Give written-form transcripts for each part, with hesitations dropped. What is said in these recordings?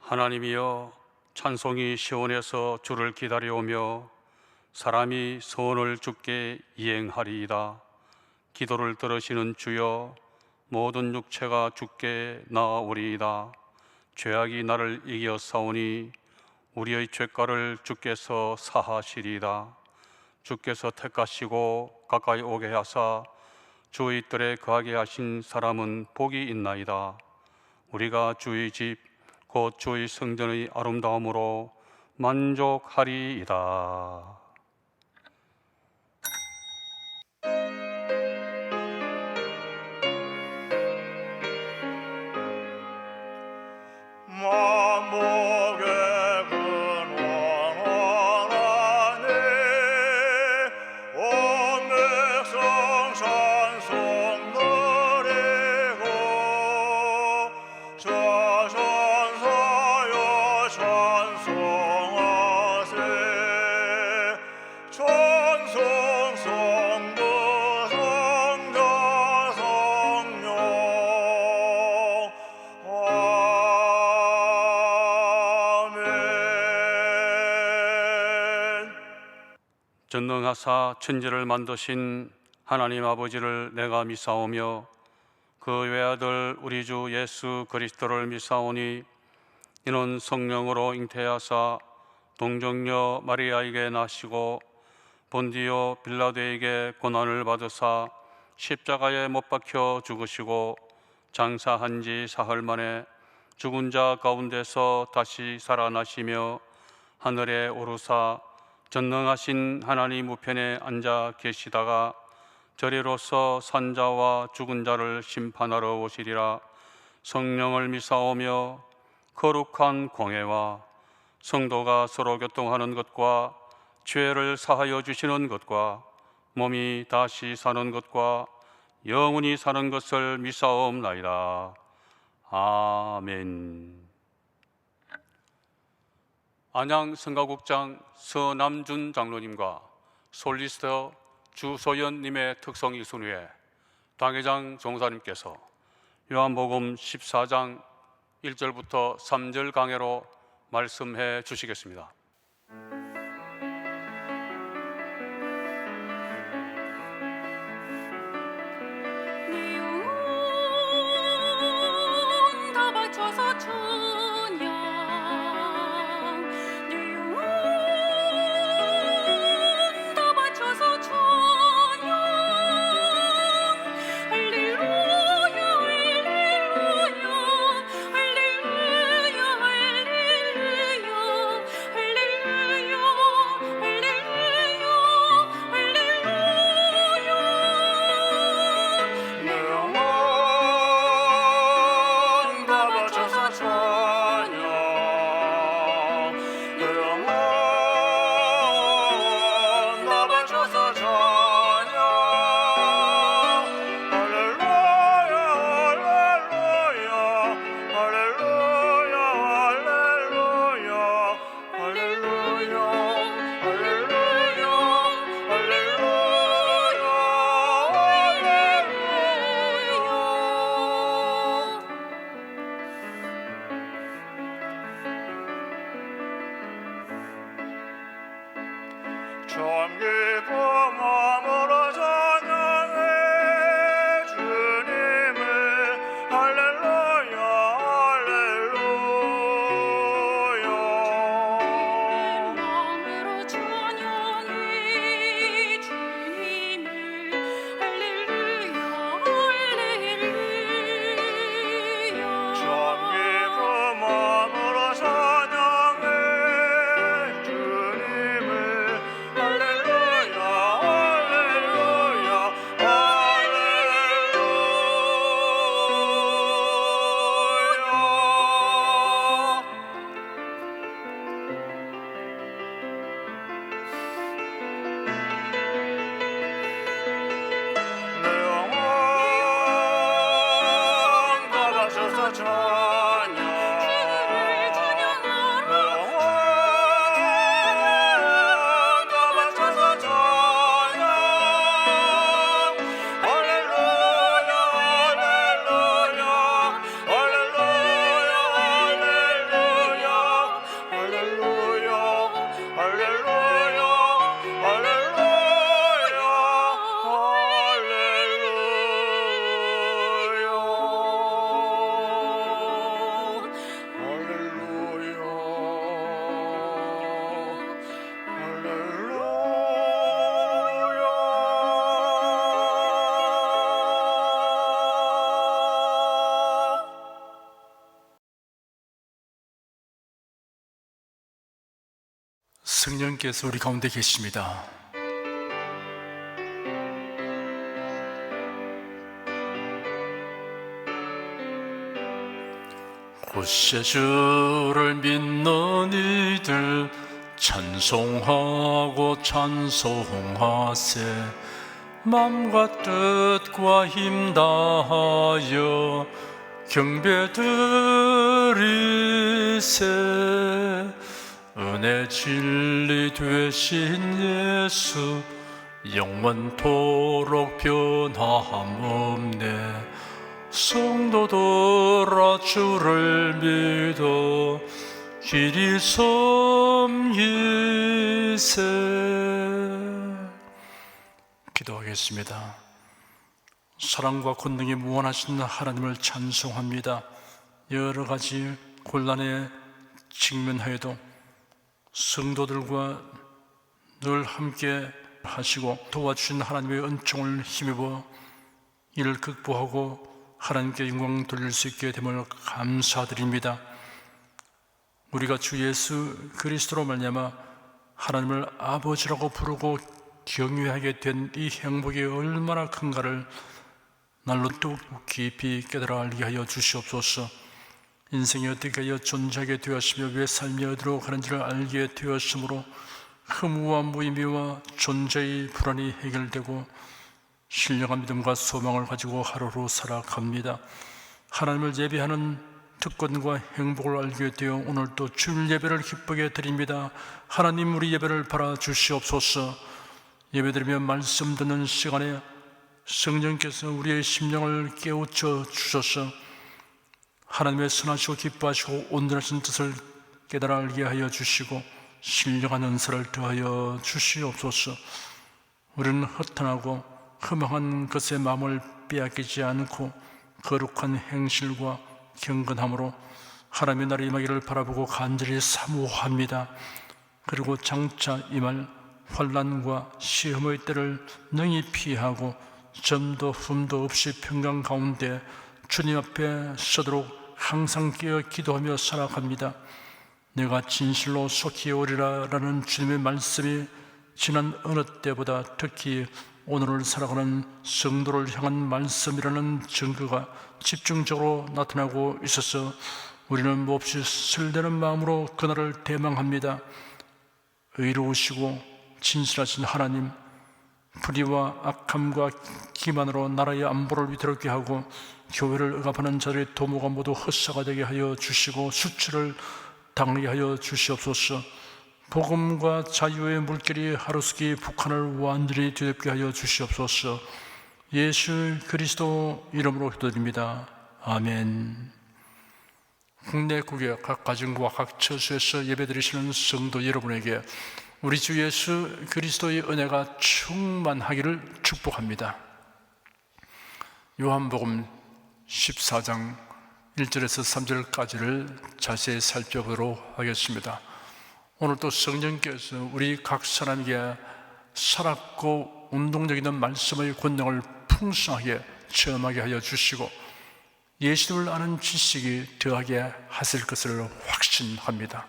하나님이여, 찬송이 시온에서 주를 기다려오며 사람이 소원을 주께 이행하리이다. 기도를 들으시는 주여, 모든 육체가 주께 나아오리이다. 죄악이 나를 이겨싸우니 우리의 죄가를 주께서 사하시리이다. 주께서 택하시고 가까이 오게 하사 주의 뜰에 거하게 하신 사람은 복이 있나이다. 우리가 주의 집 곧 주의 성전의 아름다움으로 만족하리이다. 전능하사 천지를 만드신 하나님 아버지를 내가 믿사오며 그 외아들 우리 주 예수 그리스도를 믿사오니 이는 성령으로 잉태하사 동정녀 마리아에게 나시고 본디오 빌라도에게 고난을 받으사 십자가에 못 박혀 죽으시고 장사한 지 사흘 만에 죽은 자 가운데서 다시 살아나시며 하늘에 오르사 전능하신 하나님 우편에 앉아 계시다가 저리로서 산자와 죽은 자를 심판하러 오시리라. 성령을 믿사오며 거룩한 공회와 성도가 서로 교통하는 것과 죄를 사하여 주시는 것과 몸이 다시 사는 것과 영원히 사는 것을 믿사옵나이다. 아멘. 안양 성가국장 서남준 장로님과 솔리스터 주소연님의 특성 이순 후에 당회장 종사님께서 요한복음 14장 1절부터 3절 강해로 말씀해 주시겠습니다. 할렐루야 성령께서 우리 가운데 계십니다. 곳세 주를 믿는 이들 찬송하고 찬송하세. 맘과 뜻과 힘 다하여 경배 드리세. 은혜 진리 되신 예수 영원토록 변함 없네. 성도들아 주를 믿어 길이 섬기세. 기도하겠습니다. 사랑과 권능이 무한하신 하나님을 찬송합니다. 여러 가지 곤란에 직면하여도 성도들과 늘 함께 하시고 도와주신 하나님의 은총을 힘입어 이를 극복하고 하나님께 영광 돌릴 수 있게 됨을 감사드립니다. 우리가 주 예수 그리스도로 말미암아 하나님을 아버지라고 부르고 경외하게 된 이 행복이 얼마나 큰가를 날로 또 깊이 깨달아 알게 하여 주시옵소서. 인생이 어떻게 하여 존재하게 되었으며 왜 삶이 어디로 가는지를 알게 되었으므로 허무와 무의미와 존재의 불안이 해결되고 신령한 믿음과 소망을 가지고 하루로 살아갑니다. 하나님을 예배하는 특권과 행복을 알게 되어 오늘도 주일 예배를 기쁘게 드립니다. 하나님, 우리 예배를 바라 주시옵소서. 예배드리며 말씀 듣는 시간에 성령께서 우리의 심령을 깨우쳐 주셔서 하나님의 선하시고 기뻐하시고 온전하신 뜻을 깨달아 알게 하여 주시고 신령한 은사를 더하여 주시옵소서. 우리는 허탄하고 허망한 것에 마음을 빼앗기지 않고 거룩한 행실과 경건함으로 하나님의 나라의 임하기를 바라보고 간절히 사모합니다. 그리고 장차 임할 환난과 시험의 때를 능히 피하고 점도 흠도 없이 평강 가운데 주님 앞에 서도록 항상 깨어 기도하며 살아갑니다. 내가 진실로 속히 오리라 라는 주님의 말씀이 지난 어느 때보다 특히 오늘을 살아가는 성도를 향한 말씀이라는 증거가 집중적으로 나타나고 있어서 우리는 몹시 설레는 마음으로 그날을 대망합니다. 의로우시고 진실하신 하나님, 불의와 악함과 기만으로 나라의 안보를 위태롭게 하고 교회를 억압하는 자들의 도모가 모두 헛사가 되게 하여 주시고 수치를 당하게 하여 주시옵소서. 복음과 자유의 물결이 하루속히 북한을 완전히 뒤덮게 하여 주시옵소서. 예수 그리스도 이름으로 기도드립니다. 아멘. 국내 국외 각 가정과 각 처소에서 예배드리시는 성도 여러분에게 우리 주 예수 그리스도의 은혜가 충만하기를 축복합니다. 요한복음 14장 1절에서 3절까지를 자세히 살펴보도록 하겠습니다. 오늘도 성령께서 우리 각 사람에게 살았고 운동적인 말씀의 권능을 풍성하게 체험하게 하여 주시고 예수님을 아는 지식이 더하게 하실 것을 확신합니다.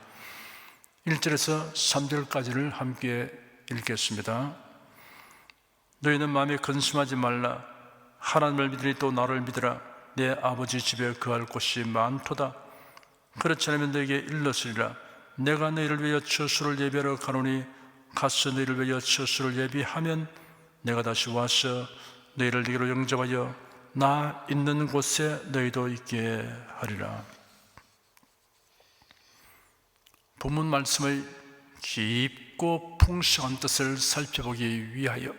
1절에서 3절까지를 함께 읽겠습니다. 너희는 마음에 근심하지 말라. 하나님을 믿으니 또 나를 믿으라. 내 아버지 집에 거할 곳이 많도다. 그렇지 않으면 너에게 일렀으리라. 내가 너희를 위하여 처소를 예비하러 가노니 가서 너희를 위하여 처소를 예비하면 내가 다시 와서 너희를 내게로 영접하여 나 있는 곳에 너희도 있게 하리라. 본문 말씀의 깊고 풍성한 뜻을 살펴보기 위하여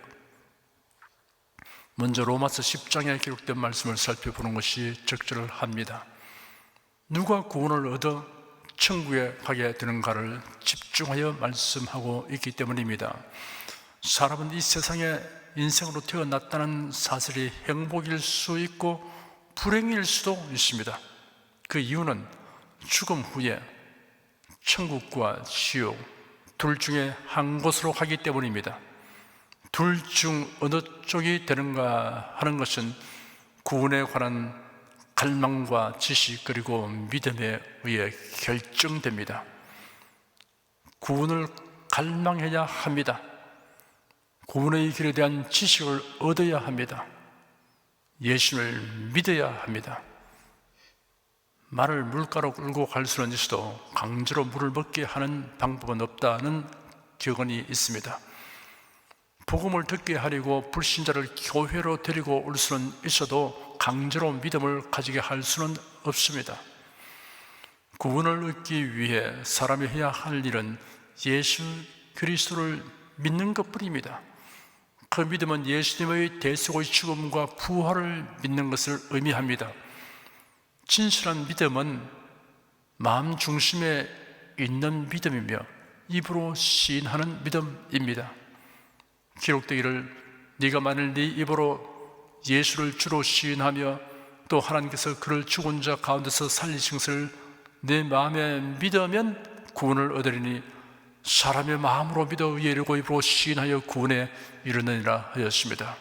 먼저 로마서 10장에 기록된 말씀을 살펴보는 것이 적절합니다. 누가 구원을 얻어 천국에 가게 되는가를 집중하여 말씀하고 있기 때문입니다. 사람은 이 세상에 인생으로 태어났다는 사실이 행복일 수 있고 불행일 수도 있습니다. 그 이유는 죽음 후에 천국과 지옥 둘 중에 한 곳으로 가기 때문입니다. 둘 중 어느 쪽이 되는가 하는 것은 구원에 관한 갈망과 지식 그리고 믿음에 의해 결정됩니다. 구원을 갈망해야 합니다. 구원의 길에 대한 지식을 얻어야 합니다. 예수를 믿어야 합니다. 말을 물가로 끌고 갈 수는 있어도 강제로 물을 먹게 하는 방법은 없다는 격언이 있습니다. 복음을 듣게 하려고 불신자를 교회로 데리고 올 수는 있어도 강제로 믿음을 가지게 할 수는 없습니다. 구원을 얻기 위해 사람이 해야 할 일은 예수 그리스도를 믿는 것뿐입니다. 그 믿음은 예수님의 대속의 죽음과 부활을 믿는 것을 의미합니다. 진실한 믿음은 마음 중심에 있는 믿음이며 입으로 시인하는 믿음입니다. 기록되기를 네가 만일 네 입으로 예수를 주로 시인하며 또 하나님께서 그를 죽은 자 가운데서 살리신 것을 내 마음에 믿으면 구원을 얻으리니 사람의 마음으로 믿어 의에 이르고 입으로 시인하여 구원에 이르느니라 하였습니다.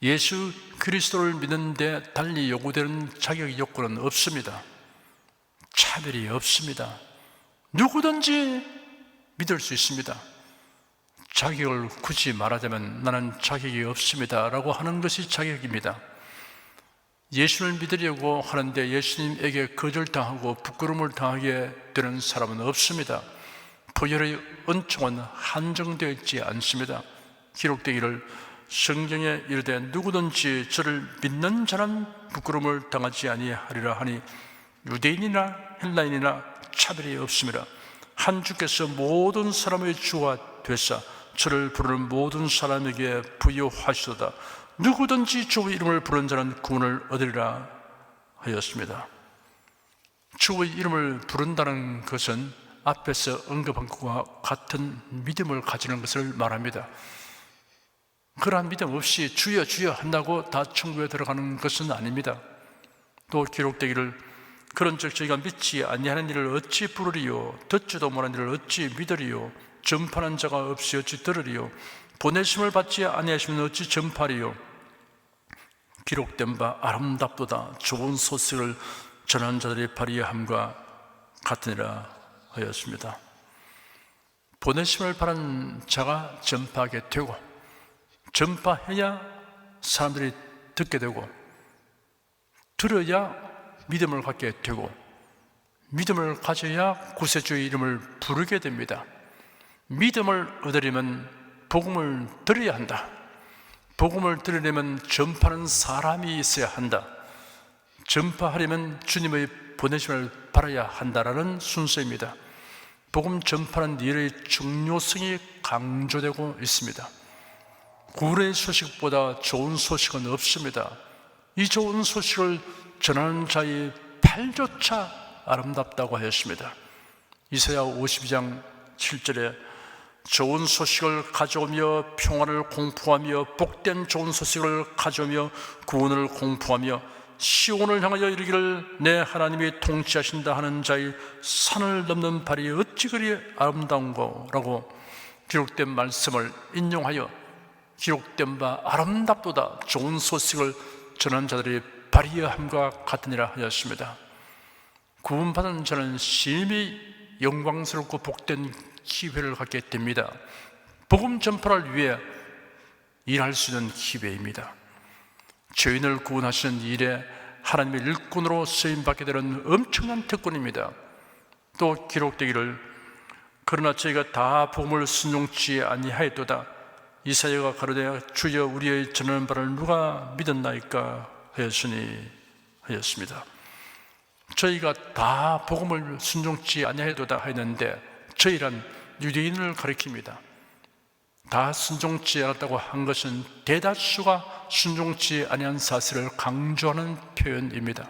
예수 그리스도를 믿는데 달리 요구되는 자격 요건은 없습니다. 차별이 없습니다. 누구든지 믿을 수 있습니다. 자격을 굳이 말하자면 나는 자격이 없습니다 라고 하는 것이 자격입니다. 예수를 믿으려고 하는데 예수님에게 거절당하고 부끄러움을 당하게 되는 사람은 없습니다. 부활의 은총은 한정되어 있지 않습니다. 기록되기를 성경에 이르되 누구든지 저를 믿는 자는 부끄러움을 당하지 아니하리라 하니 유대인이나 헬라인이나 차별이 없습니다. 한 주께서 모든 사람의 주가 되사 저를 부르는 모든 사람에게 부여하시도다. 누구든지 주의 이름을 부르는 자는 구원을 얻으리라 하였습니다. 주의 이름을 부른다는 것은 앞에서 언급한 것과 같은 믿음을 가지는 것을 말합니다. 그러한 믿음 없이 주여 주여 한다고 다 천국에 들어가는 것은 아닙니다. 또 기록되기를 그런즉 저희가 믿지 아니하는 일을 어찌 부르리요 듣지도 못한 일을 어찌 믿으리요 전파하는 자가 없이 어찌 들으리요 보내심을 받지 아니하시면 어찌 전파리요 기록된 바 아름답도다 좋은 소식을 전하는 자들의 발의함과 같으니라 하였습니다. 보내심을 받은 자가 전파하게 되고 전파해야 사람들이 듣게 되고 들어야 믿음을 갖게 되고 믿음을 가져야 구세주의 이름을 부르게 됩니다. 믿음을 얻으려면 복음을 들어야 한다. 복음을 들으려면 전파하는 사람이 있어야 한다. 전파하려면 주님의 보내심을 받아야 한다라는 순서입니다. 복음 전파는 일의 중요성이 강조되고 있습니다. 구원의 소식보다 좋은 소식은 없습니다. 이 좋은 소식을 전하는 자의 발조차 아름답다고 하였습니다. 이사야 52장 7절에 좋은 소식을 가져오며 평안을 공포하며 복된 좋은 소식을 가져오며 구원을 공포하며 시온을 향하여 이르기를 내 하나님이 통치하신다 하는 자의 산을 넘는 발이 어찌 그리 아름다운고 라고 기록된 말씀을 인용하여 기록된 바 아름답도다 좋은 소식을 전하는 자들이 발휘함과 같으니라 하였습니다. 구원받은 자는 심히 영광스럽고 복된 기회를 갖게 됩니다. 복음 전파를 위해 일할 수 있는 기회입니다. 죄인을 구원하시는 일에 하나님의 일꾼으로 쓰임받게 되는 엄청난 특권입니다. 또 기록되기를 그러나 저희가 다 복음을 순종치 아니하였도다. 이사야가 가로되 주여 우리의 전하는 바를 누가 믿었나이까 하였으니 하였습니다. 저희가 다 복음을 순종치 아니하였도다 하였는데 저희란 유대인을 가리킵니다. 다 순종치 않았다고 한 것은 대다수가 순종치 아니한 사실을 강조하는 표현입니다.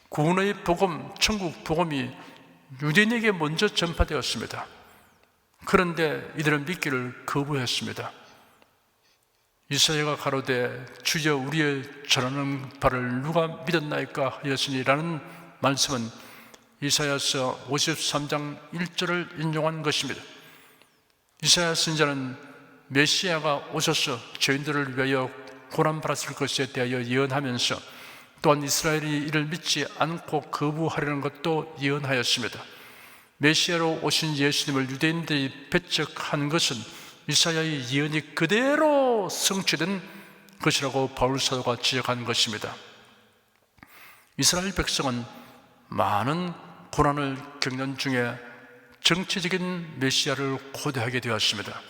구원의 복음, 천국 복음이 유대인에게 먼저 전파되었습니다. 그런데 이들은 믿기를 거부했습니다. 이사야가 가로되 주여 우리의 전하는 바를 누가 믿었나이까 하였으니라는 말씀은 이사야서 53장 1절을 인용한 것입니다. 이사야 선지자는 메시아가 오셔서 죄인들을 위하여 고난받았을 것에 대하여 예언하면서 또한 이스라엘이 이를 믿지 않고 거부하려는 것도 예언하였습니다. 메시아로 오신 예수님을 유대인들이 배척한 것은 이사야의 예언이 그대로 성취된 것이라고 바울 사도가 지적한 것입니다. 이스라엘 백성은 많은 고난을 겪는 중에 정치적인 메시아를 고대하게 되었습니다.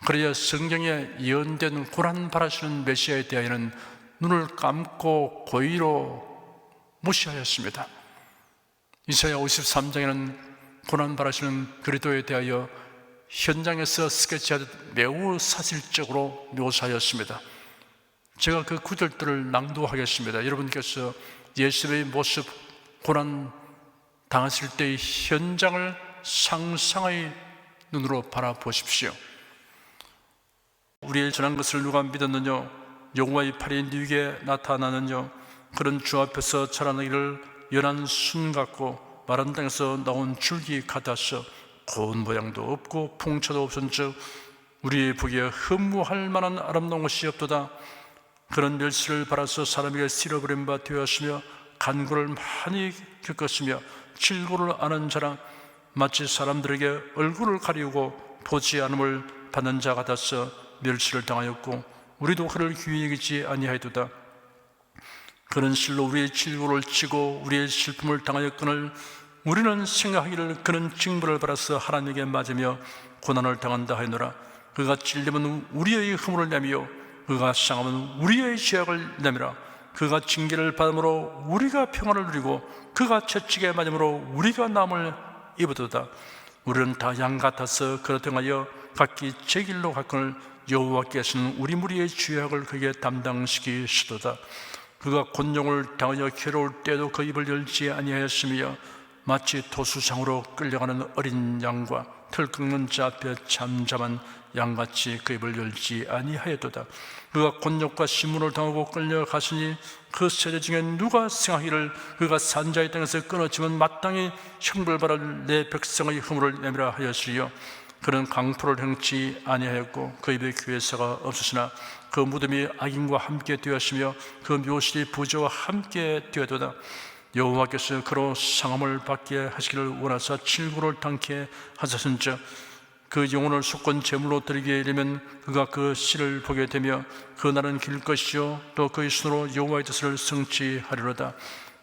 그래야 성경에 예언된 고난 받으시는 메시아에 대하여는 눈을 감고 고의로 무시하였습니다. 이사야 53장에는 고난 받으시는 그리스도에 대하여 현장에서 스케치하듯 매우 사실적으로 묘사하였습니다. 제가 그 구절들을 낭독하겠습니다. 여러분께서 예수의 모습, 고난 당하실 때의 현장을 상상의 눈으로 바라보십시오. 우리의 전한 것을 누가 믿었느냐? 여호와의 팔이 네 위에 나타나느냐? 그런 주 앞에서 자라나기를 연한 순 같고 마른 땅에서 나온 줄기 같아서 고운 모양도 없고 풍차도 없은즉 우리의 보기에 흠모할 만한 아름다운 것이 없도다. 그런 멸시를 받아서 사람에게 쓸어버린 바 되었으며 간고를 많이 겪었으며 질고를 아는 자라 마치 사람들에게 얼굴을 가리우고 보지 않음을 받는 자 같아서 멸시를 당하였고 우리도 그를 귀히 여기지 아니하였도다. 그는 실로 우리의 질고를 치고 우리의 슬픔을 당하였거늘 우리는 생각하기를 그는 징벌을 받아서 하나님에게 맞으며 고난을 당한다 하였노라. 그가 찔림은 우리의 허물을 내며 그가 상함은 우리의 죄악을 내미라. 그가 징계를 받음으로 우리가 평안을 누리고 그가 채찍에 맞음으로 우리가 남을 입었도다. 우리는 다 양 같아서 그러등하여 각기 제 길로 갔거늘 여호와께서는 우리 무리의 죄악을 그에게 담당시키시도다. 그가 곤욕을 당하여 괴로울 때도 그 입을 열지 아니하였으며 마치 토수장으로 끌려가는 어린 양과 털 꺾는 자 앞에 잠잠한 양같이 그 입을 열지 아니하였도다. 그가 곤욕과 신문을 당하고 끌려갔으니 그 세대 중에 누가 생각하기를 그가 산자의 땅에서 끊어지면 마땅히 형벌받을 내 백성의 허물을 내미라 하였으리요. 그는 강포를 행치 아니하였고 그 입에 괴사가 없었으나 그 무덤이 악인과 함께 되었으며 그 묘실이 부조와 함께 되었도다. 여호와께서 그로 상함을 받게 하시기를 원하사 칠구를 당케 하셨은즉 그 영혼을 속건 제물로 드리기에 이르면 그가 그 씨를 보게 되며 그 날은 길 것이요 또 그의 손으로 여호와의 뜻을 성취하리로다.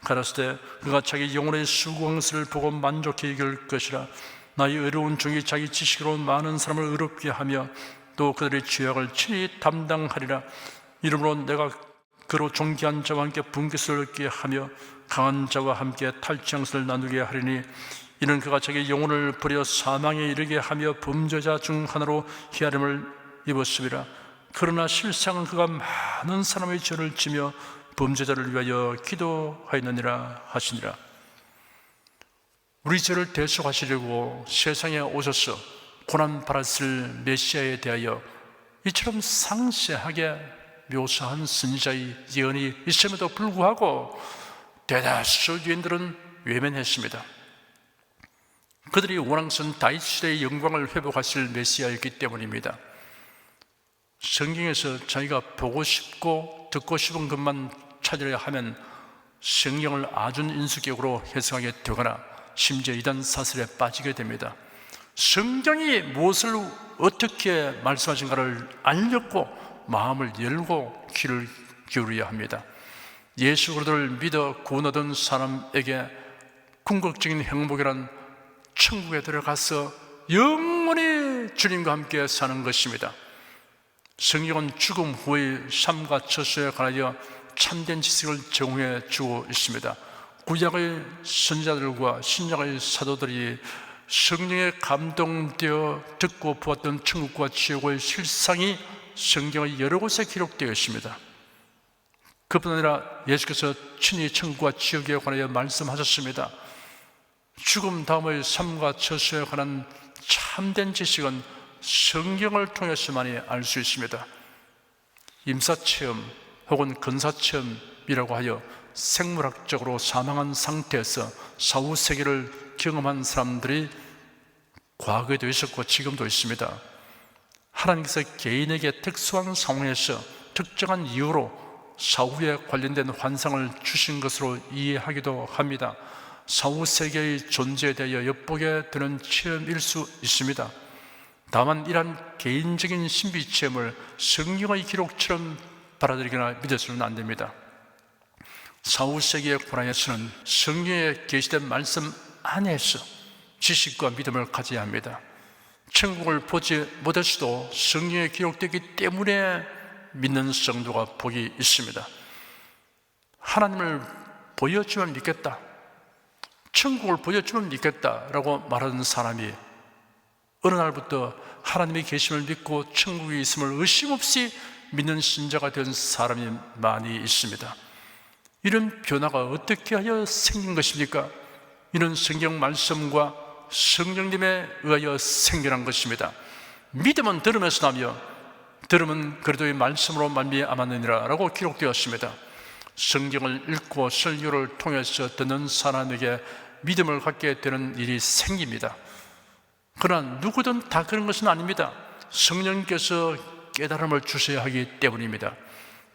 가라사대 그가 자기 영혼의 수고한 것을 보고 만족해 이길 것이라. 나의 의로운 종이 자기 지식으로 많은 사람을 의롭게 하며 또 그들의 죄악을 친히 담당하리라. 이러므로 내가 그로 존귀한 자와 함께 분깃을 얻게 하며 강한 자와 함께 탈취한 것을 나누게 하리니 이는 그가 자기 영혼을 버려 사망에 이르게 하며 범죄자 중 하나로 희화림을 입었음이라. 그러나 실상은 그가 많은 사람의 죄를 지며 범죄자를 위하여 기도하였느니라 하시니라. 우리 죄를 대속하시려고 세상에 오셔서 고난 받았을 메시아에 대하여 이처럼 상세하게 묘사한 선지자의 예언이 있음에도 불구하고 대다수 유대인들은 외면했습니다. 그들이 원하는 다윗 시대의 영광을 회복하실 메시아였기 때문입니다. 성경에서 자기가 보고 싶고 듣고 싶은 것만 찾으려 하면 성경을 아주 인수격으로 해석하게 되거나 심지어 이단 사슬에 빠지게 됩니다. 성경이 무엇을 어떻게 말씀하신가를 알렸고 마음을 열고 귀를 기울여야 합니다. 예수 그리스도를 믿어 구원 얻은 사람에게 궁극적인 행복이란 천국에 들어가서 영원히 주님과 함께 사는 것입니다. 성경은 죽음 후의 삶과 처소에 관하여 참된 지식을 제공해 주고 있습니다. 구약의 선지자들과 신약의 사도들이 성령에 감동되어 듣고 보았던 천국과 지옥의 실상이 성경의 여러 곳에 기록되어 있습니다. 그뿐 아니라 예수께서 친히 천국과 지옥에 관하여 말씀하셨습니다. 죽음 다음의 삶과 처소에 관한 참된 지식은 성경을 통해서만이 알 수 있습니다. 임사체험 혹은 근사체험이라고 하여 생물학적으로 사망한 상태에서 사후세계를 경험한 사람들이 과거에도 있었고 지금도 있습니다. 하나님께서 개인에게 특수한 상황에서 특정한 이유로 사후에 관련된 환상을 주신 것으로 이해하기도 합니다. 사후세계의 존재에 대하여 엿보게 되는 체험일 수 있습니다. 다만 이러한 개인적인 신비 체험을 성경의 기록처럼 받아들이거나 믿어서는 안 됩니다. 사후세계의 고난에서는 성경에 계시된 말씀 안에서 지식과 믿음을 가져야 합니다. 천국을 보지 못했어도 성경에 기록되기 때문에 믿는 성도가 복이 있습니다. 하나님을 보여주면 믿겠다, 천국을 보여주면 믿겠다라고 말하는 사람이 어느 날부터 하나님의 계심을 믿고 천국이 있음을 의심 없이 믿는 신자가 된 사람이 많이 있습니다. 이런 변화가 어떻게 하여 생긴 것입니까? 이런 성경 말씀과 성령님에 의하여 생겨난 것입니다. 믿음은 들음에서 나며 들음은 그리스도의 말씀으로 말미암았느니라 라고 기록되었습니다. 성경을 읽고 설교를 통해서 듣는 사람에게 믿음을 갖게 되는 일이 생깁니다. 그러나 누구든 다 그런 것은 아닙니다. 성령께서 깨달음을 주셔야 하기 때문입니다.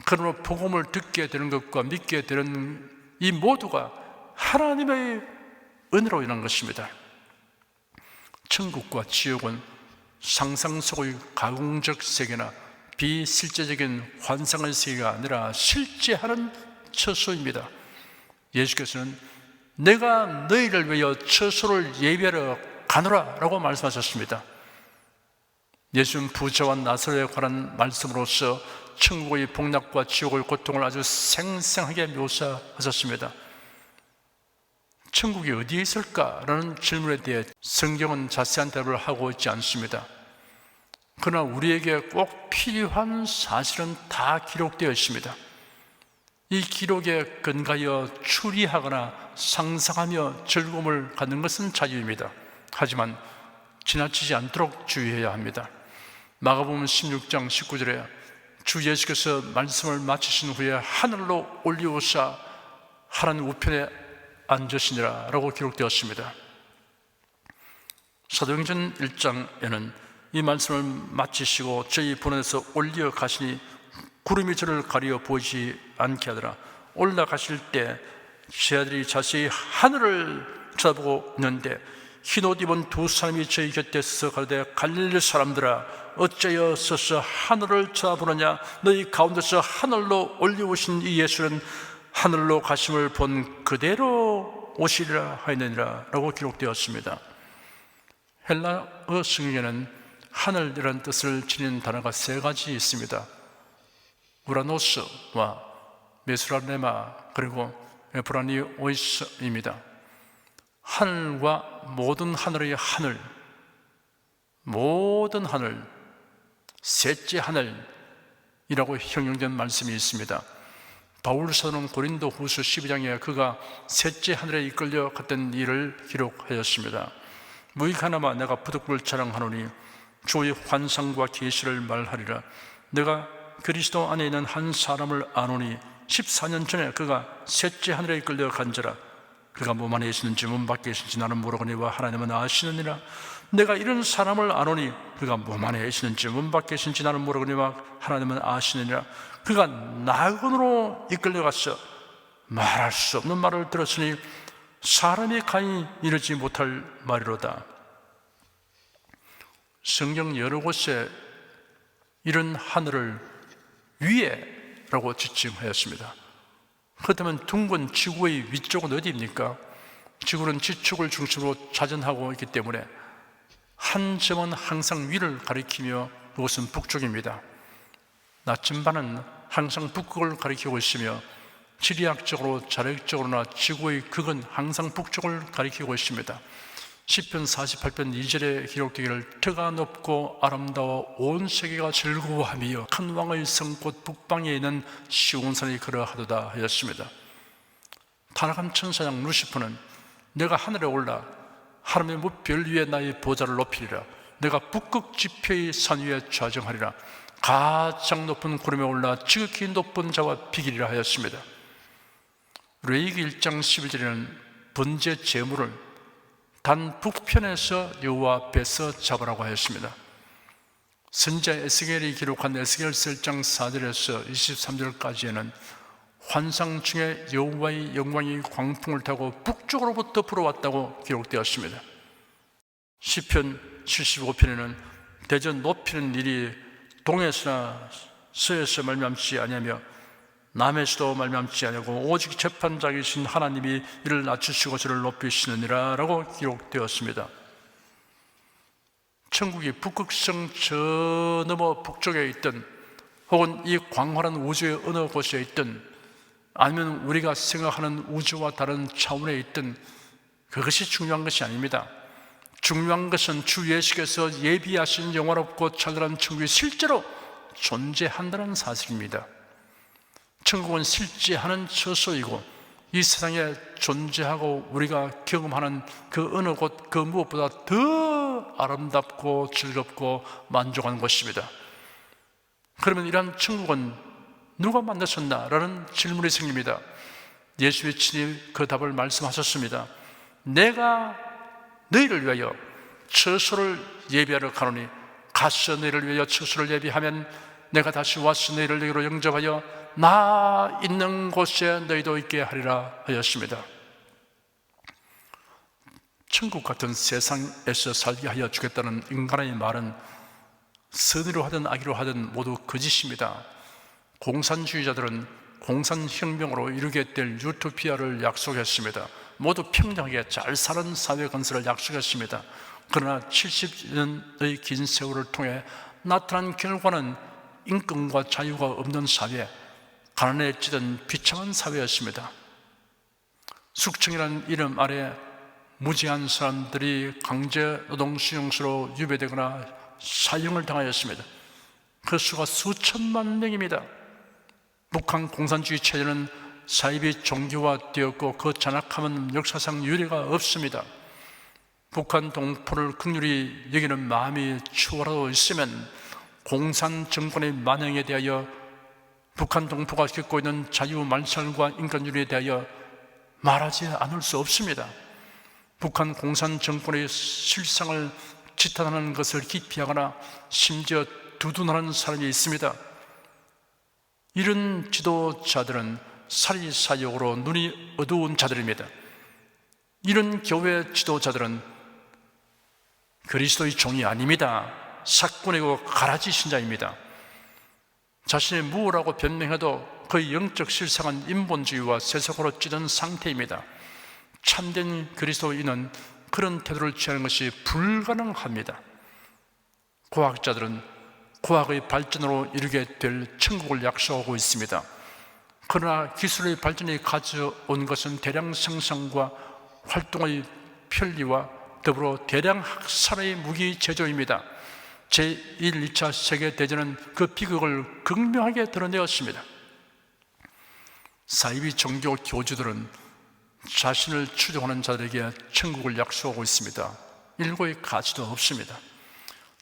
그러므로 복음을 듣게 되는 것과 믿게 되는 이 모두가 하나님의 은혜로 인한 것입니다. 천국과 지옥은 상상 속의 가공적 세계나 비실제적인 환상의 세계가 아니라 실제하는 처소입니다. 예수께서는 내가 너희를 위하여 처소를 예비하러 가노라 라고 말씀하셨습니다. 예수는 부자와 나사로에 관한 말씀으로서 천국의 복락과 지옥의 고통을 아주 생생하게 묘사하셨습니다. 천국이 어디에 있을까라는 질문에 대해 성경은 자세한 대답을 하고 있지 않습니다. 그러나 우리에게 꼭 필요한 사실은 다 기록되어 있습니다. 이 기록에 근거하여 추리하거나 상상하며 즐거움을 갖는 것은 자유입니다. 하지만 지나치지 않도록 주의해야 합니다. 마가복음 16장 19절에 주 예수께서 말씀을 마치신 후에 하늘로 올리우사 하나님 우편에 앉으시니라 라고 기록되었습니다. 사도행전 1장에는 이 말씀을 마치시고 저희 본원에서 올려가시니 구름이 저를 가려 보이지 않게 하더라. 올라가실 때 제 아들이 자세히 하늘을 쳐다보고 있는데 흰옷 입은 두 사람이 저희 곁에 서서 가로되 갈릴리 사람들아 어찌하여 서서 하늘을 쳐다보느냐. 너희 가운데서 하늘로 올려오신 이 예수는 하늘로 가심을 본 그대로 오시리라 하였느니라 라고 기록되었습니다. 헬라어 성경에는 하늘이라는 뜻을 지닌 단어가 세 가지 있습니다. 우라노스와 메수라네마 그리고 에브라니오이스입니다. 하늘과 모든 하늘의 하늘, 모든 하늘, 셋째 하늘이라고 형용된 말씀이 있습니다. 바울 사도는 고린도 후서 12장에 그가 셋째 하늘에 이끌려 갔던 일을 기록하였습니다. 무익하나마 내가 부득불 자랑하노니 주의 환상과 계시를 말하리라. 내가 그리스도 안에 있는 한 사람을 아노니 14년 전에 그가 셋째 하늘에 이끌려 간지라. 그가 몸 안에 있는지 몸 밖에 있는지 나는 모르거니와 하나님은 아시느니라. 내가 이런 사람을 아노니 그가 몸 안에 있는지 몸 밖에 있는지 나는 모르거니와 하나님은 아시느니라. 그가 낙원으로 이끌려가서 말할 수 없는 말을 들었으니 사람이 감히 이르지 못할 말이로다. 성경 여러 곳에 이런 하늘을 위에라고 지칭하였습니다. 그렇다면 둥근 지구의 위쪽은 어디입니까? 지구는 지축을 중심으로 자전하고 있기 때문에 한 점은 항상 위를 가리키며 그것은 북쪽입니다. 나침반은 항상 북극을 가리키고 있으며 지리학적으로 자력적으로나 지구의 극은 항상 북쪽을 가리키고 있습니다. 시편 48편 2절에 기록되기를 터가 높고 아름다워 온 세계가 즐거워하며 큰 왕의 성꽃 북방에 있는 시온산이 그러하도다 하였습니다. 타락한 천사장 루시퍼는 내가 하늘에 올라 하나님의 무별 위에 나의 보좌를 높이리라. 내가 북극 지표의 산 위에 좌정하리라. 가장 높은 구름에 올라 지극히 높은 자와 비기리라 하였습니다. 레위기 1장 11절에는 번제 제물을 단 북편에서 여호와 앞에서 잡으라고 하였습니다. 선지자 에스겔이 기록한 에스겔서 1장 4절에서 23절까지에는 환상 중에 여호와의 영광이 광풍을 타고 북쪽으로부터 불어왔다고 기록되었습니다. 시편 75편에는 대저 높이는 일이 동에서나 서에서 말미암지 아니하며 남에서도 말미암지 아니하고 오직 재판장이신 하나님이 이를 낮추시고 저를 높이시느니라 라고 기록되었습니다. 천국이 북극성 저 너머 북쪽에 있든 혹은 이 광활한 우주의 어느 곳에 있든 아니면 우리가 생각하는 우주와 다른 차원에 있든 그것이 중요한 것이 아닙니다. 중요한 것은 주 예수께서 예비하신 영원롭고 찬란한 천국이 실제로 존재한다는 사실입니다. 천국은 실제하는 처소이고 이 세상에 존재하고 우리가 경험하는 그 어느 곳 그 무엇보다 더 아름답고 즐겁고 만족한 곳입니다. 그러면 이러한 천국은 누가 만드셨나? 라는 질문이 생깁니다. 예수님이 친히 그 답을 말씀하셨습니다. 내가 너희를 위하여 처소를 예비하러 가노니 가서 너희를 위하여 처소를 예비하면 내가 다시 와서 너희를 내게로 영접하여 나 있는 곳에 너희도 있게 하리라 하였습니다. 천국 같은 세상에서 살게 하여 주겠다는 인간의 말은 선의로 하든 악의로 하든 모두 거짓입니다. 공산주의자들은 공산혁명으로 이루게 될 유토피아를 약속했습니다. 모두 평등하게 잘 사는 사회 건설을 약속했습니다. 그러나 70년의 긴 세월을 통해 나타난 결과는 인권과 자유가 없는 사회, 가난에 찌든 비참한 사회였습니다. 숙청이라는 이름 아래 무지한 사람들이 강제노동 수용소로 유배되거나 사형을 당하였습니다. 그 수가 수천만 명입니다. 북한 공산주의 체제는 사입이 종교화되었고 그 잔악함은 역사상 유례가 없습니다. 북한 동포를 긍휼히 여기는 마음이 추워라도 있으면 공산 정권의 만행에 대하여 북한 동포가 겪고 있는 자유 말살과 인권유리에 대하여 말하지 않을 수 없습니다. 북한 공산 정권의 실상을 지탄하는 것을 기피하거나 심지어 두둔하는 사람이 있습니다. 이런 지도자들은 사리사욕으로 눈이 어두운 자들입니다. 이런 교회 지도자들은 그리스도의 종이 아닙니다. 사꾼이고 가라지 신자입니다. 자신이 무엇라고 변명해도 그의 영적 실상은 인본주의와 세속으로 찌든 상태입니다. 참된 그리스도인은 그런 태도를 취하는 것이 불가능합니다. 과학자들은 과학의 발전으로 이루게 될 천국을 약속하고 있습니다. 그러나 기술의 발전이 가져온 것은 대량 생산과 활동의 편리와 더불어 대량 학살의 무기 제조입니다. 제1, 2차 세계대전은 그 비극을 극명하게 드러내었습니다. 사이비 종교 교주들은 자신을 추종하는 자들에게 천국을 약속하고 있습니다. 일고의 가치도 없습니다.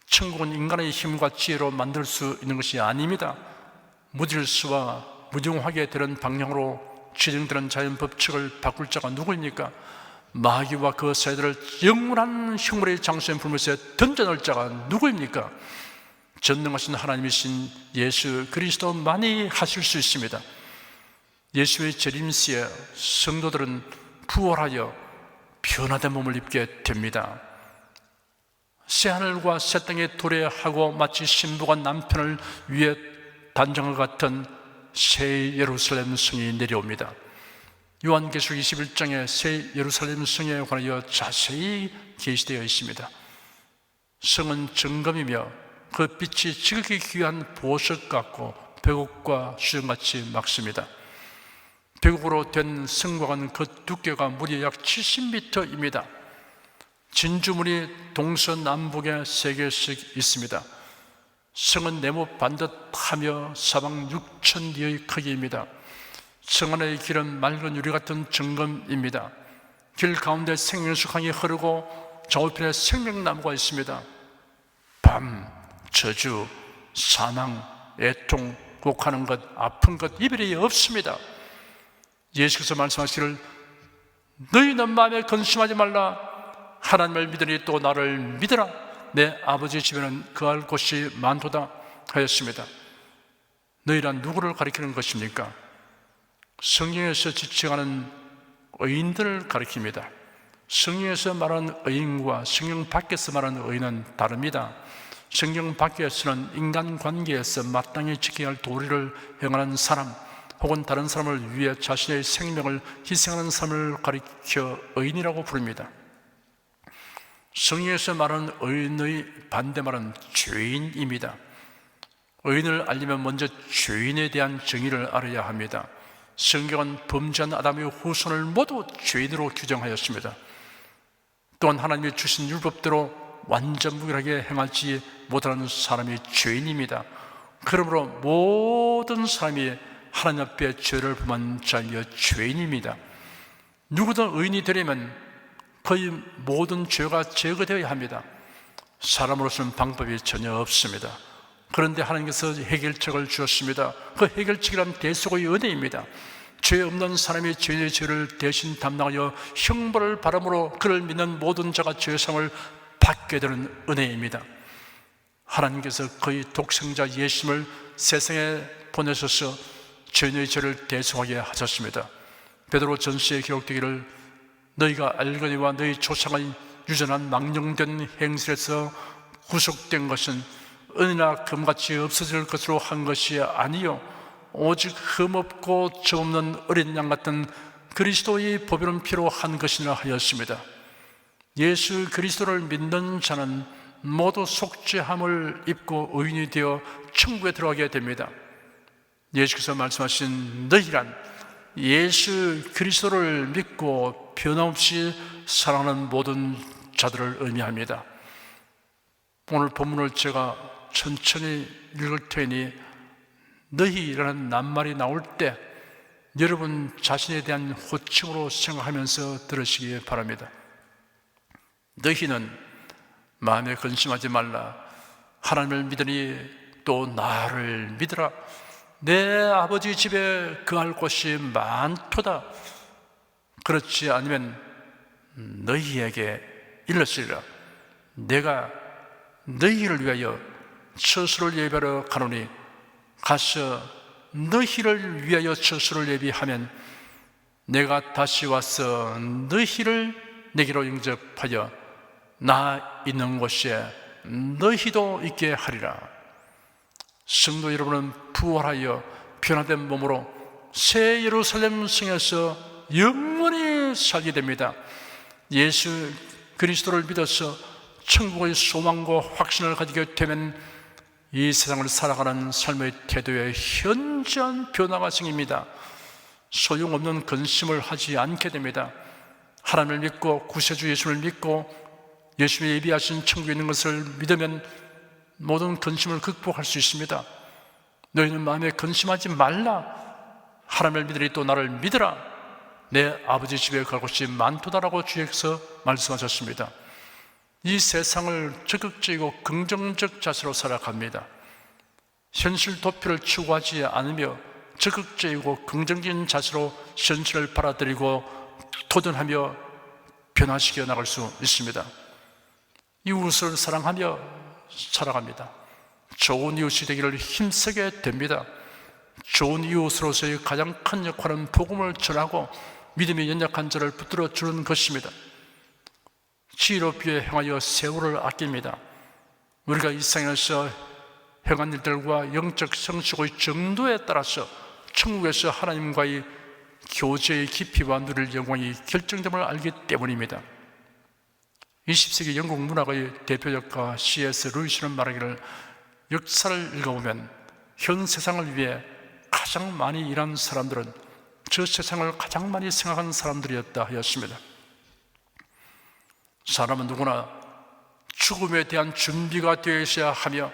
천국은 인간의 힘과 지혜로 만들 수 있는 것이 아닙니다. 무질서와 무정하게 되는 방향으로 진행되는 자연 법칙을 바꿀 자가 누구입니까? 마귀와 그 새들을 영원한 흉물의 장소에 불면서 던져놓을 자가 누구입니까? 전능하신 하나님이신 예수 그리스도만이 하실 수 있습니다. 예수의 재림시에 성도들은 부활하여 변화된 몸을 입게 됩니다. 새하늘과 새 땅에 도래하고 마치 신부가 남편을 위해 단장과 같은 새 예루살렘 성이 내려옵니다. 요한계시록 21장에 새 예루살렘 성에 관하여 자세히 게시되어 있습니다. 성은 정금이며 그 빛이 지극히 귀한 보석 같고 백옥과 수정같이 맑습니다. 백옥으로 된 성곽은 그 두께가 무려 약 70m입니다. 진주문이 동서남북에 3개씩 있습니다. 성은 네모 반듯하며 사방 6,000리의 크기입니다. 성 안의 길은 맑은 유리 같은 정금입니다. 길 가운데 생명수 강이 흐르고 좌우편에 생명나무가 있습니다. 밤, 저주, 사망, 애통, 곡하는 것, 아픈 것, 이별이 없습니다. 예수께서 말씀하시기를 너희는 마음에 근심하지 말라. 하나님을 믿으니 또 나를 믿으라. 내 아버지 집에는 거할 곳이 많도다 하였습니다. 너희란 누구를 가리키는 것입니까? 성경에서 지칭하는 의인들을 가리킵니다. 성경에서 말하는 의인과 성경 밖에서 말하는 의인은 다릅니다. 성경 밖에서는 인간관계에서 마땅히 지켜야 할 도리를 행하는 사람, 혹은 다른 사람을 위해 자신의 생명을 희생하는 사람을 가리켜 의인이라고 부릅니다. 성경에서 말하는 의인의 반대말은 죄인입니다. 의인을 알려면 먼저 죄인에 대한 정의를 알아야 합니다. 성경은 범죄한 아담의 후손을 모두 죄인으로 규정하였습니다. 또한 하나님이 주신 율법대로 완전 무결하게 행하지 못하는 사람이 죄인입니다. 그러므로 모든 사람이 하나님 앞에 죄를 범한 자이며 죄인입니다. 누구든 의인이 되려면 거의 모든 죄가 제거되어야 합니다. 사람으로서는 방법이 전혀 없습니다. 그런데 하나님께서 해결책을 주었습니다. 그 해결책이란 대속의 은혜입니다. 죄 없는 사람이 죄의 죄를 대신 담당하여 형벌을 바람으로 그를 믿는 모든 자가 죄상을 받게 되는 은혜입니다. 하나님께서 그의 독생자 예수님을 세상에 보내셔서 죄인의 죄를 대속하게 하셨습니다. 베드로 전서에 기록되기를 너희가 알거니와 너희 조상의 유전한 망령된 행실에서 구속된 것은 은이나 금같이 없어질 것으로 한 것이 아니요 오직 흠없고 점없는 어린 양 같은 그리스도의 보배로운 피로 한 것이라 하였습니다. 예수 그리스도를 믿는 자는 모두 속죄함을 입고 의인이 되어 천국에 들어가게 됩니다. 예수께서 말씀하신 너희란 예수 그리스도를 믿고 변함없이 사랑하는 모든 자들을 의미합니다. 오늘 본문을 제가 천천히 읽을 테니 너희라는 낱말이 나올 때 여러분 자신에 대한 호칭으로 생각하면서 들으시기 바랍니다. 너희는 마음에 근심하지 말라. 하나님을 믿으니 또 나를 믿으라. 내 아버지 집에 거할 곳이 많도다. 그렇지 않으면 너희에게 일렀으리라. 내가 너희를 위하여 처소를 예비하러 가노니 가서 너희를 위하여 처소를 예비하면 내가 다시 와서 너희를 내게로 영접하여 나 있는 곳에 너희도 있게 하리라. 성도 여러분은 부활하여 변화된 몸으로 새 예루살렘 성에서 영원히 살게 됩니다. 예수 그리스도를 믿어서 천국의 소망과 확신을 가지게 되면 이 세상을 살아가는 삶의 태도에 현저한 변화가 생깁니다. 소용없는 근심을 하지 않게 됩니다. 하나님을 믿고 구세주 예수를 믿고 예수님이 예비하신 천국에 있는 것을 믿으면 모든 근심을 극복할 수 있습니다. 너희는 마음에 근심하지 말라. 하나님을 믿으리 또 나를 믿으라. 내 아버지 집에 갈 곳이 많도다라고 주께서 말씀하셨습니다. 이 세상을 적극적이고 긍정적 자세로 살아갑니다. 현실 도피를 추구하지 않으며 적극적이고 긍정적인 자세로 현실을 받아들이고 도전하며 변화시켜 나갈 수 있습니다. 이웃을 사랑하며 살아갑니다. 좋은 이웃이 되기를 힘쓰게 됩니다. 좋은 이웃으로서의 가장 큰 역할은 복음을 전하고 믿음이 연약한 자를 붙들어 주는 것입니다. 지혜롭게 행하여 세월을 아낍니다. 우리가 이 세상에서 행한 일들과 영적 성숙의 정도에 따라서 천국에서 하나님과의 교제의 깊이와 누릴 영광이 결정됨을 알기 때문입니다. 20세기 영국 문학의 대표작가 C.S. 루이스는 말하기를 역사를 읽어보면 현 세상을 위해 가장 많이 일한 사람들은 저 세상을 가장 많이 생각한 사람들이었다 하였습니다. 사람은 누구나 죽음에 대한 준비가 되어 있어야 하며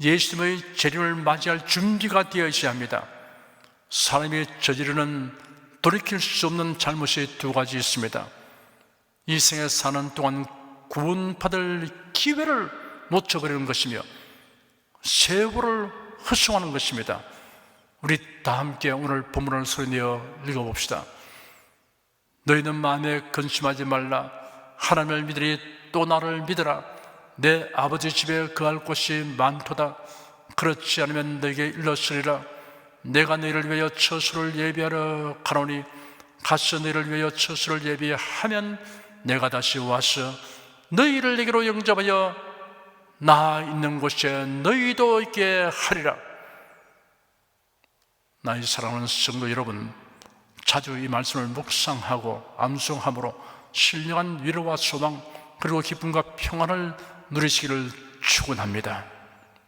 예수님의 재림을 맞이할 준비가 되어 있어야 합니다. 사람이 저지르는 돌이킬 수 없는 잘못이 두 가지 있습니다. 이 생에 사는 동안 구원받을 기회를 놓쳐버리는 것이며 세월을 헛수고하는 것입니다. 우리 다 함께 오늘 본문을 소리내어 읽어봅시다. 너희는 마음에 근심하지 말라. 하나님을 믿으리 또 나를 믿으라. 내 아버지 집에 거할 곳이 많도다. 그렇지 않으면 너에게 일렀으리라. 내가 너희를 위하여 처소를 예비하러 가노니 가서 너희를 위하여 처소를 예비하면 내가 다시 와서 너희를 내게로 영접하여 나 있는 곳에 너희도 있게 하리라. 나의 사랑하는 성도 여러분, 자주 이 말씀을 묵상하고 암송함으로 신령한 위로와 소망 그리고 기쁨과 평안을 누리시기를 축원합니다.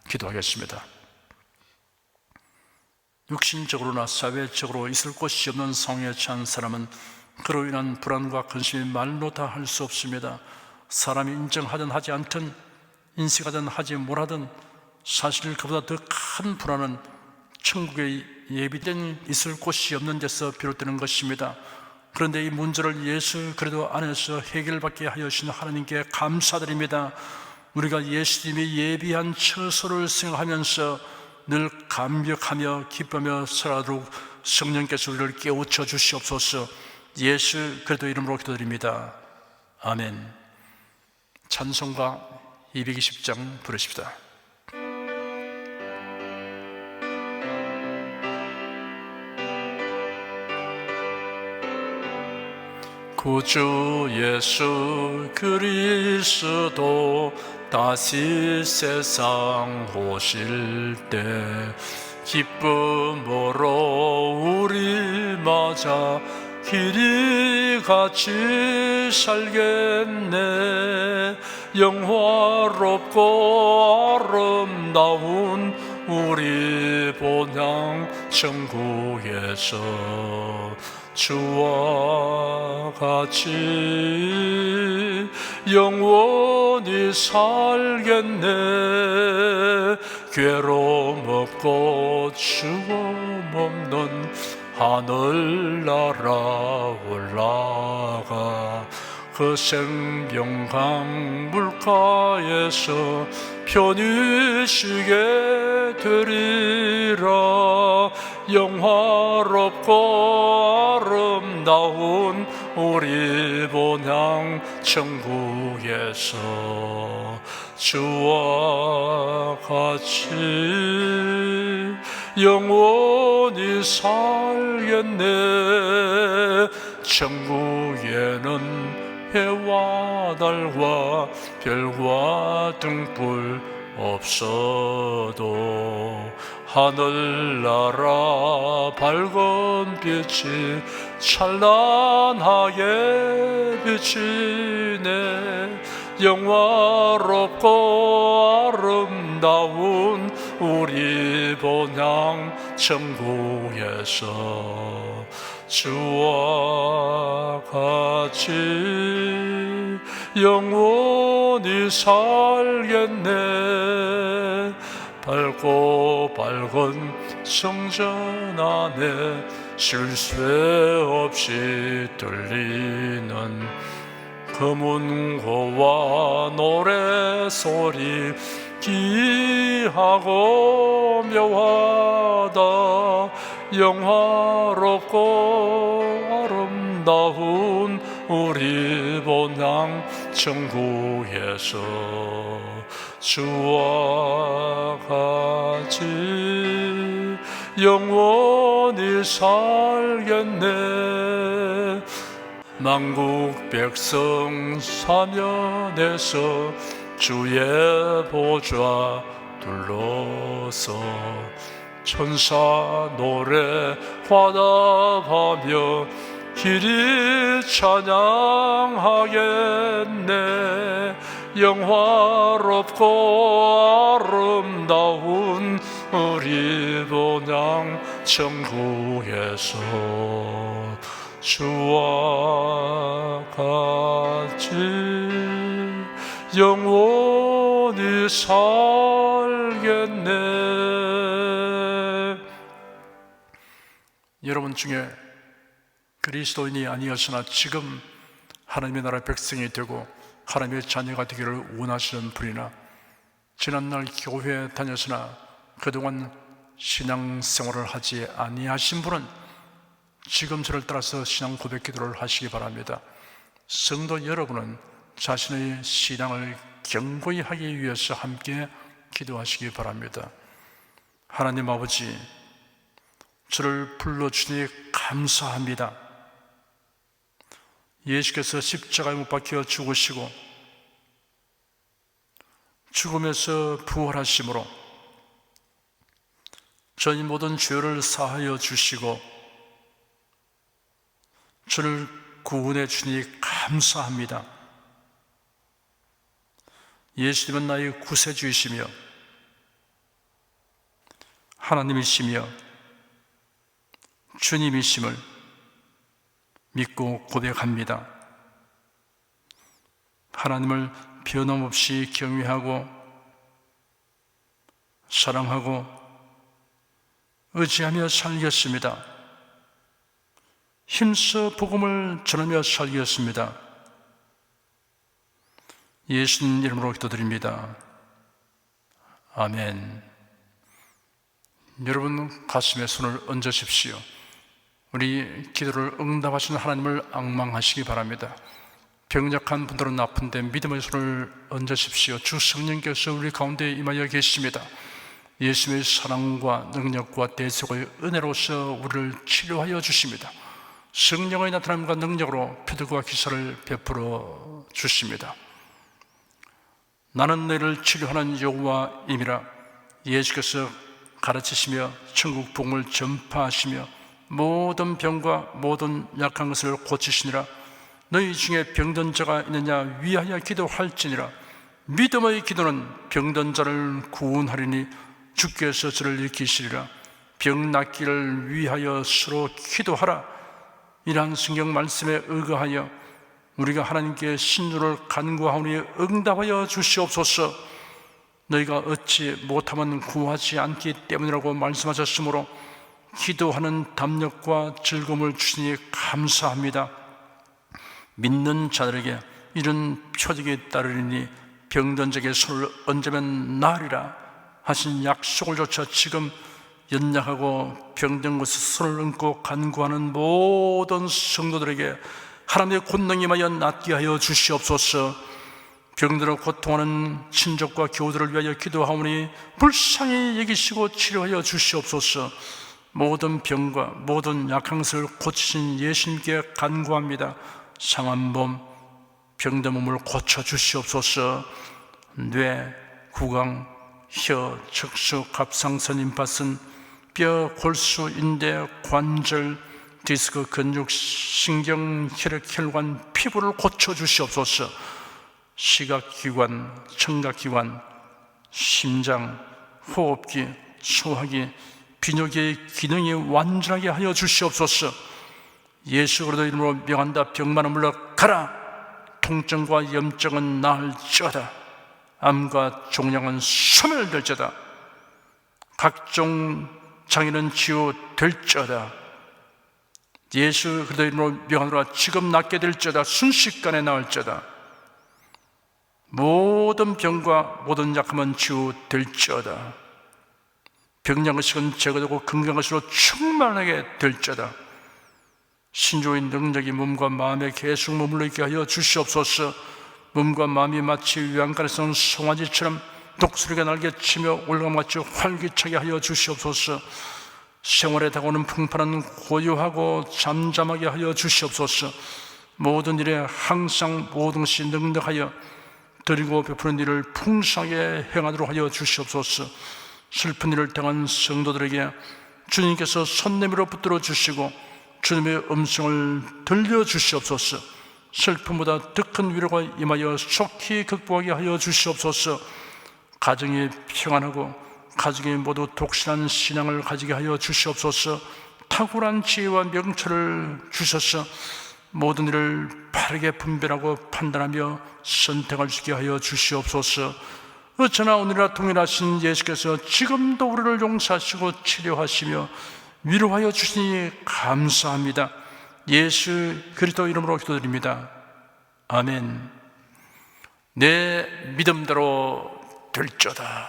기도하겠습니다. 육신적으로나 사회적으로 있을 곳이 없는 상황에 처한 사람은 그로 인한 불안과 근심이 말로 다 할 수 없습니다. 사람이 인정하든 하지 않든 인식하든 하지 못하든 사실 그보다 더 큰 불안은 천국에 예비된 있을 곳이 없는 데서 비롯되는 것입니다. 그런데 이 문제를 예수 그리스도 안에서 해결받게 하여 주신 하나님께 감사드립니다. 우리가 예수님이 예비한 처소를 생각하면서 늘 감격하며 기쁘며 살아도록 성령께서 우리를 깨우쳐 주시옵소서. 예수 그리스도 이름으로 기도드립니다. 아멘. 찬송가 220장 부르십시다. 구주 예수 그리스도 다시 세상 오실 때 기쁨으로 우리 맞아 길이 같이 살겠네. 영화롭고 아름다운 우리 본향 천국에서 주와 같이 영원히 살겠네. 괴로움 없고 죽음 없는 하늘나라 올라가 그 생명강 물가에서 편히 쉬게 되리라. 영화롭고 아름다운 우리 본향 천국에서 주와 같이 영원히 살겠네. 천국에는 해와 달과 별과 등불 없어도 하늘나라 밝은 빛이 찬란하게 비치네. 영화롭고 아름다운 우리 본향 천국에서 주와 같이 영원히 살겠네. 밝고 밝은 성전 안에 쉴 새 없이 들리는 금은고와 노래소리 귀하고 묘하다. 영화롭고 아름다운 우리 본향 천국에서 주와 같이 영원히 살겠네. 만국 백성 사면에서 주의 보좌 둘러서 천사 노래 화답하며 길이 찬양하겠네. 영화롭고 아름다운 우리 본향 천국에서 주와 같이 영원히 살겠네. 여러분 중에 그리스도인이 아니었으나 지금 하나님의 나라 백성이 되고 하나님의 자녀가 되기를 원하시는 분이나 지난날 교회에 다녔으나 그동안 신앙생활을 하지 아니하신 분은 지금 저를 따라서 신앙 고백 기도를 하시기 바랍니다. 성도 여러분은 자신의 신앙을 견고히 하기 위해서 함께 기도하시기 바랍니다. 하나님 아버지, 저를 불러주니 감사합니다. 예수께서 십자가에 못 박혀 죽으시고 죽음에서 부활하심으로 저희 모든 죄를 사하여 주시고 저를 구원해 주니 감사합니다. 예수님은 나의 구세주이시며 하나님이시며 주님이심을 믿고 고백합니다. 하나님을 변함없이 경외하고 사랑하고 의지하며 살겠습니다. 힘써 복음을 전하며 살겠습니다. 예수님 이름으로 기도드립니다. 아멘. 여러분 가슴에 손을 얹으십시오. 우리 기도를 응답하시는 하나님을 앙망하시기 바랍니다. 병약한 분들은 아픈데 믿음의 손을 얹으십시오. 주 성령께서 우리 가운데 임하여 계십니다. 예수님의 사랑과 능력과 대속의 은혜로서 우리를 치료하여 주십니다. 성령의 나타남과 능력으로 표적과 기사를 베풀어 주십니다. 나는 너희를 치료하는 여호와임이라 예수께서 가르치시며 천국 복음을 전파하시며 모든 병과 모든 약한 것을 고치시니라. 너희 중에 병든 자가 있느냐 위하여 기도할지니라. 믿음의 기도는 병든 자를 구원하리니 주께서 저를 일으키시리라. 병 낫기를 위하여 서로 기도하라. 이러한 성경 말씀에 의거하여 우리가 하나님께 신주를 간구하오니 응답하여 주시옵소서. 너희가 얻지 못하면 구하지 않기 때문이라고 말씀하셨으므로 기도하는 담력과 즐거움을 주시니 감사합니다. 믿는 자들에게 이런 표적이 따르리니 병든 자에게 손을 얹으면 나으리라 하신 약속을 조차 지금 연약하고 병든 곳에 손을 얹고 간구하는 모든 성도들에게 하나님의 권능이 임하여 낫게 하여 주시옵소서. 병들어 고통하는 친족과 교우들을 위하여 기도하오니 불쌍히 여기시고 치료하여 주시옵소서. 모든 병과 모든 약한 것을 고치신 예수님께 간구합니다. 상한 몸, 병든 몸을 고쳐 주시옵소서. 뇌, 구강, 혀, 척수, 갑상선, 임파선, 뼈, 골수, 인대, 관절, 디스크, 근육, 신경, 혈액, 혈관, 피부를 고쳐 주시옵소서. 시각기관, 청각기관, 심장, 호흡기, 소화기, 비뇨기의 기능이 완전하게 하여 주시옵소서. 예수 그리스도 이름으로 명한다. 병만은 물러가라. 통증과 염증은 나을지어다. 암과 종양은 소멸될지어다. 각종 장애는 치유될지어다. 예수 그리스도 이름으로 명하노라. 지금 낫게 될지어다. 순식간에 나을지어다. 모든 병과 모든 약함은 치유될지어다. 병약의식은 제거되고 건강의식으로 충만하게 될지어다. 신조의 능력이 몸과 마음에 계속 머물러 있게 하여 주시옵소서. 몸과 마음이 마치 외양간에 선 송아지처럼 독수리가 날개치며 올가mat이 활기차게 하여 주시옵소서. 생활에 다가오는 풍파는 고요하고 잠잠하게 하여 주시옵소서. 모든 일에 항상 모든 것이 능력하여 드리고 베푸는 일을 풍성하게 행하도록 하여 주시옵소서. 슬픈 일을 당한 성도들에게 주님께서 손 내밀어 붙들어 주시고 주님의 음성을 들려주시옵소서. 슬픔보다 더 큰 위로가 임하여 속히 극복하게 하여 주시옵소서. 가정이 평안하고 가정이 모두 독실한 신앙을 가지게 하여 주시옵소서. 탁월한 지혜와 명철을 주셔서 모든 일을 바르게 분별하고 판단하며 선택할 수 있게 하여 주시옵소서. 어쩌나 오늘이라 동일하신 예수께서 지금도 우리를 용서하시고 치료하시며 위로하여 주시니 감사합니다. 예수 그리스도 이름으로 기도드립니다. 아멘. 내 믿음대로 될지어다.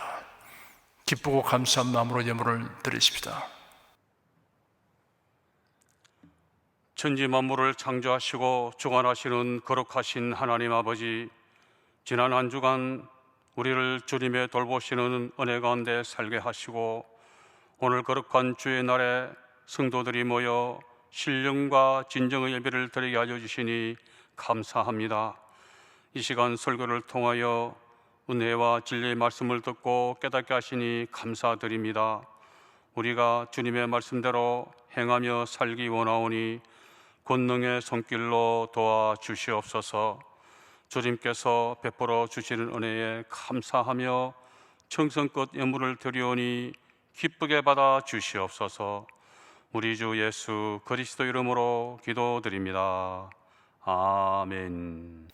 기쁘고 감사한 마음으로 예물을 드리십시다. 천지 만물을 창조하시고 주관하시는 거룩하신 하나님 아버지, 지난 한 주간 우리를 주님의 돌보시는 은혜 가운데 살게 하시고 오늘 거룩한 주의 날에 성도들이 모여 신령과 진정의 예배를 드리게 하여 주시니 감사합니다. 이 시간 설교를 통하여 은혜와 진리의 말씀을 듣고 깨닫게 하시니 감사드립니다. 우리가 주님의 말씀대로 행하며 살기 원하오니 권능의 손길로 도와주시옵소서. 주님께서 베풀어 주시는 은혜에 감사하며 정성껏 예물을 드리오니 기쁘게 받아 주시옵소서. 우리 주 예수 그리스도 이름으로 기도드립니다. 아멘.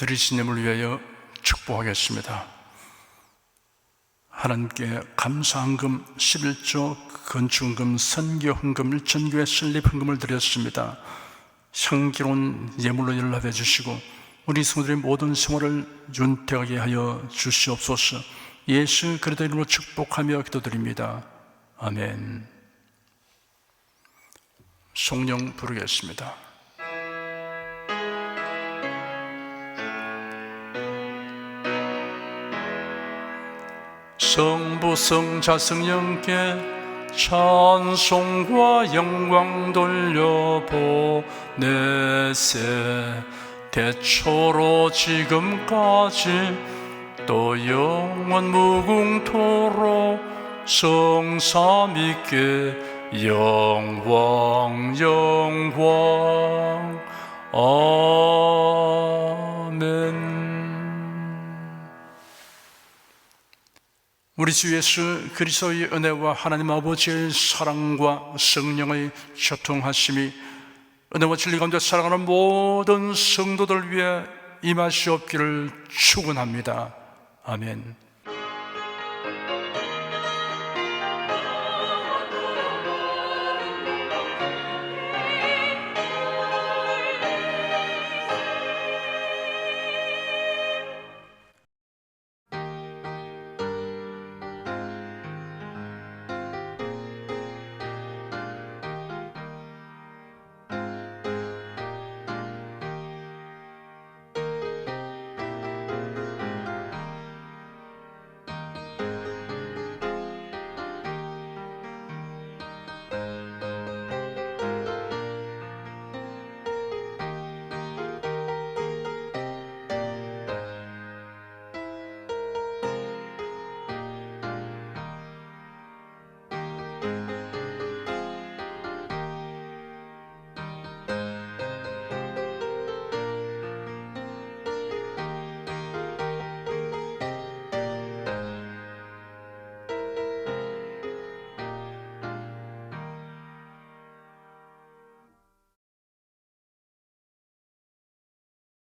드리신 예물을 위하여 축복하겠습니다. 하나님께 감사헌금 11조 건축헌금 선교헌금 일천교회 설립헌금을 드렸습니다. 향기로운 예물로 연락해 주시고 우리 성도들의 모든 생활을 윤택하게 하여 주시옵소서. 예수 그리스도 이름으로 축복하며 기도드립니다. 아멘. 성령 부르겠습니다. 성부 성자 성령께 찬송과 영광 돌려보내세. 대초로 지금까지 또 영원 무궁토록 성삼위께 영광 영광 아멘. 우리 주 예수 그리스도의 은혜와 하나님 아버지의 사랑과 성령의 교통하심이 은혜와 진리 가운데 살아가는 모든 성도들 위해 임하시옵기를 축원합니다. 아멘.